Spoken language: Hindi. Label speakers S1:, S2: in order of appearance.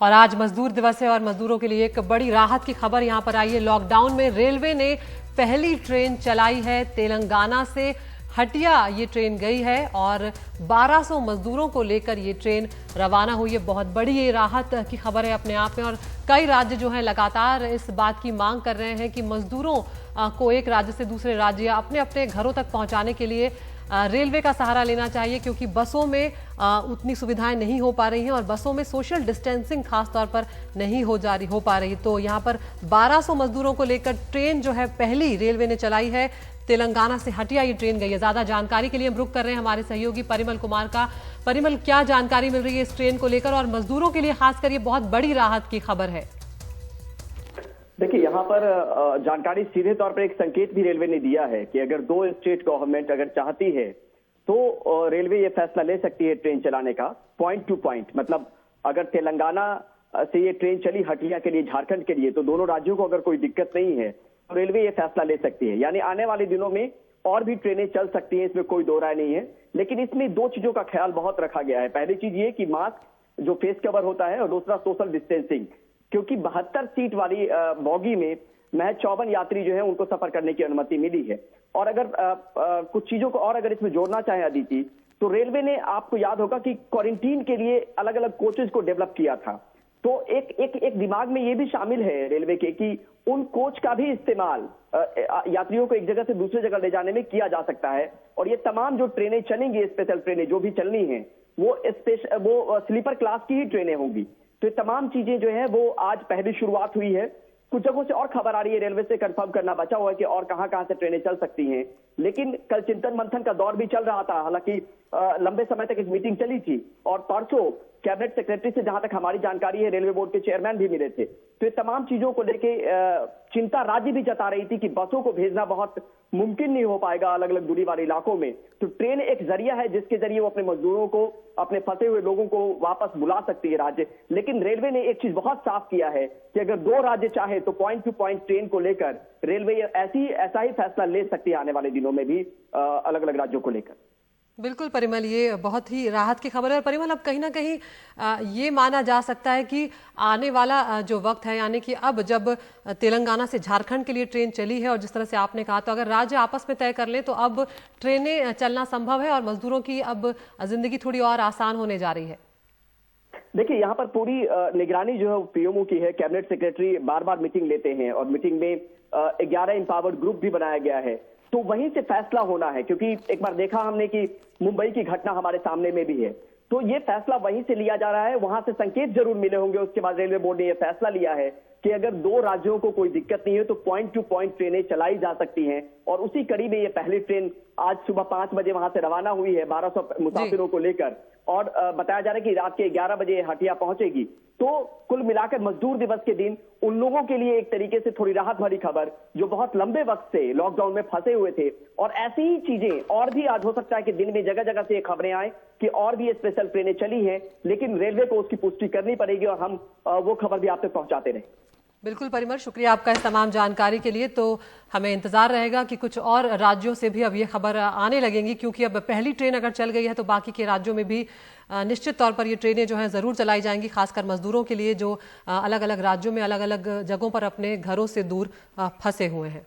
S1: और आज मजदूर दिवस है और मजदूरों के लिए एक बड़ी राहत की खबर यहां पर आई है। लॉकडाउन में रेलवे ने पहली ट्रेन चलाई है। तेलंगाना से हटिया ये ट्रेन गई है और 1200 मजदूरों को लेकर ये ट्रेन रवाना हुई है। बहुत बड़ी ये राहत की खबर है अपने आप में। और कई राज्य जो हैं लगातार इस बात की मांग कर रहे हैं कि मजदूरों को एक राज्य से दूसरे राज्य या अपने अपने घरों तक पहुंचाने के लिए रेलवे का सहारा लेना चाहिए, क्योंकि बसों में उतनी सुविधाएं नहीं हो पा रही हैं और बसों में सोशल डिस्टेंसिंग खास तौर पर नहीं हो पा रही। तो यहाँ पर 1200 मजदूरों को लेकर ट्रेन जो है पहली रेलवे ने चलाई है। तेलंगाना से हटिया ये ट्रेन गई है। ज्यादा जानकारी के लिए हम रुख कर रहे हैं हमारे सहयोगी परिमल कुमार का। परिमल, क्या जानकारी मिल रही है इस ट्रेन को लेकर और मजदूरों के लिए खासकर ये बहुत बड़ी राहत की खबर है?
S2: देखिए, यहाँ पर जानकारी सीधे तौर पर एक संकेत भी रेलवे ने दिया है कि अगर दो स्टेट गवर्नमेंट अगर चाहती है तो रेलवे ये फैसला ले सकती है ट्रेन चलाने का पॉइंट टू पॉइंट। मतलब अगर तेलंगाना से ये ट्रेन चली हटिया के लिए, झारखंड के लिए, तो दोनों राज्यों को अगर कोई दिक्कत नहीं है तो रेलवे ये फैसला ले सकती है। यानी आने वाले दिनों में और भी ट्रेनें चल सकती हैं, इसमें कोई दो राय नहीं है। लेकिन इसमें दो चीजों का ख्याल बहुत रखा गया है। पहली चीज ये कि मास्क जो फेस कवर होता है, और दूसरा सोशल डिस्टेंसिंग, क्योंकि 72 सीट वाली बॉगी में महज 54 यात्री जो है उनको सफर करने की अनुमति मिली है। और अगर कुछ चीजों को और अगर इसमें जोड़ना चाहे अदिति, तो रेलवे ने, आपको याद होगा कि क्वारंटीन के लिए अलग अलग कोचेज को डेवलप किया था। तो एक दिमाग में ये भी शामिल है रेलवे के कि उन कोच का भी इस्तेमाल यात्रियों को एक जगह से दूसरी जगह ले जाने में किया जा सकता है। और ये तमाम जो ट्रेनें चलेंगी, स्पेशल ट्रेनें जो भी चलनी है, वो स्लीपर क्लास की ही ट्रेनें होंगी। तो ये तमाम चीजें जो है वो आज पहली शुरुआत हुई है। कुछ जगहों से और खबर आ रही है, रेलवे से कंफर्म करना बचा हुआ है कि और कहां से ट्रेनें चल सकती हैं। लेकिन कल चिंतन मंथन का दौर भी चल रहा था। हालांकि लंबे समय तक एक मीटिंग चली थी और परसों कैबिनेट सेक्रेटरी से, जहां तक हमारी जानकारी है, रेलवे बोर्ड के चेयरमैन भी मिले थे। तो ये तमाम चीजों को लेके चिंता राज्य भी जता रही थी कि बसों को भेजना बहुत मुमकिन नहीं हो पाएगा अलग अलग दूरी वाले इलाकों में। तो ट्रेन एक जरिया है जिसके जरिए वो अपने मजदूरों को, अपने फंसे हुए लोगों को वापस बुला सकती है राज्य। लेकिन रेलवे ने एक चीज बहुत साफ किया है कि अगर दो राज्य चाहे तो पॉइंट टू पॉइंट ट्रेन को लेकर रेलवे ऐसा ही फैसला ले सकती है आने वाले दिनों में भी अलग अलग राज्यों को लेकर।
S1: बिल्कुल परिमल, ये बहुत ही राहत की खबर है। और परिमल, अब कहीं ना कहीं ये माना जा सकता है कि आने वाला जो वक्त है, यानी कि अब जब तेलंगाना से झारखंड के लिए ट्रेन चली है और जिस तरह से आपने कहा, तो अगर राज्य आपस में तय कर लें तो अब ट्रेनें चलना संभव है और मजदूरों की अब जिंदगी थोड़ी और आसान होने जा रही है।
S2: देखिए, यहाँ पर पूरी निगरानी जो है पीएमओ की है। कैबिनेट सेक्रेटरी बार बार मीटिंग लेते हैं और मीटिंग में 11 एम्पावर्ड ग्रुप भी बनाया गया है। तो वहीं से फैसला होना है, क्योंकि एक बार देखा हमने कि मुंबई की घटना हमारे सामने में भी है। तो ये फैसला वहीं से लिया जा रहा है। वहां से संकेत जरूर मिले होंगे। उसके बाद रेलवे बोर्ड ने यह फैसला लिया है कि अगर दो राज्यों को कोई दिक्कत नहीं है तो पॉइंट टू पॉइंट ट्रेनें चलाई जा सकती हैं। और उसी कड़ी में ये पहली ट्रेन आज सुबह 5 बजे वहां से रवाना हुई है 1200 मुसाफिरों को लेकर। और बताया जा रहा है कि रात के 11 बजे हटिया पहुंचेगी। तो कुल मिलाकर मजदूर दिवस के दिन उन लोगों के लिए एक तरीके से थोड़ी राहत भरी खबर, जो बहुत लंबे वक्त से लॉकडाउन में फंसे हुए थे। और ऐसी ही चीजें और भी आज हो सकता है कि दिन में जगह जगह से ये खबरें आए कि और भी स्पेशल ट्रेनें चली हैं, लेकिन रेलवे को उसकी पुष्टि करनी पड़ेगी और हम वो खबर भी आप तक पहुंचाते रहें।
S1: बिल्कुल परिमल, शुक्रिया आपका इस तमाम जानकारी के लिए। तो हमें इंतजार रहेगा कि कुछ और राज्यों से भी अब ये खबर आने लगेंगी, क्योंकि अब पहली ट्रेन अगर चल गई है तो बाकी के राज्यों में भी निश्चित तौर पर ये ट्रेनें जो हैं ज़रूर चलाई जाएंगी, खासकर मजदूरों के लिए जो अलग अलग राज्यों में अलग अलग जगहों पर अपने घरों से दूर फंसे हुए हैं।